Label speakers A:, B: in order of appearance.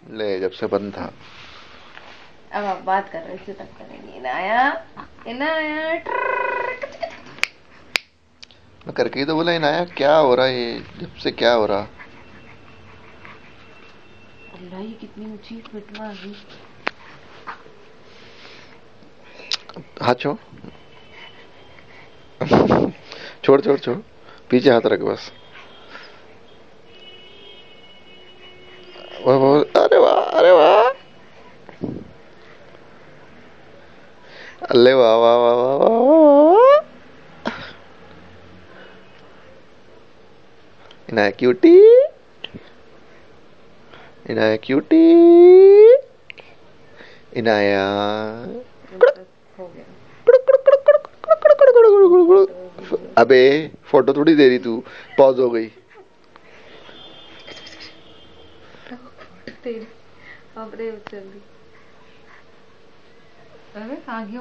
A: ले जब से बंद था।
B: अब आप बात कर रहे थे तब करेंगे। इनाया, इनाया,
A: मैं करके ही तो बोला इनाया, क्या हो रहा है ये जब से, क्या हो रहा।
B: अल्लाह ये कितनी ऊंची फिट में आ गई।
A: हाथ छोड़। छोड़ छोड़ छोड़, पीछे हाथ रख बस। अरे वाह, अरे वाह, अल्ले वाह वाह वाह वाह वाह वाह वाह। Inaya cutie, Inaya cutie, Inaya.
B: बस हो गया। फोटो वीडियो
A: अबे फोटो थोड़ी दे रही तू, पॉज हो गई।
B: तेरी। अब रे चल रही। अरे कहाँ गया।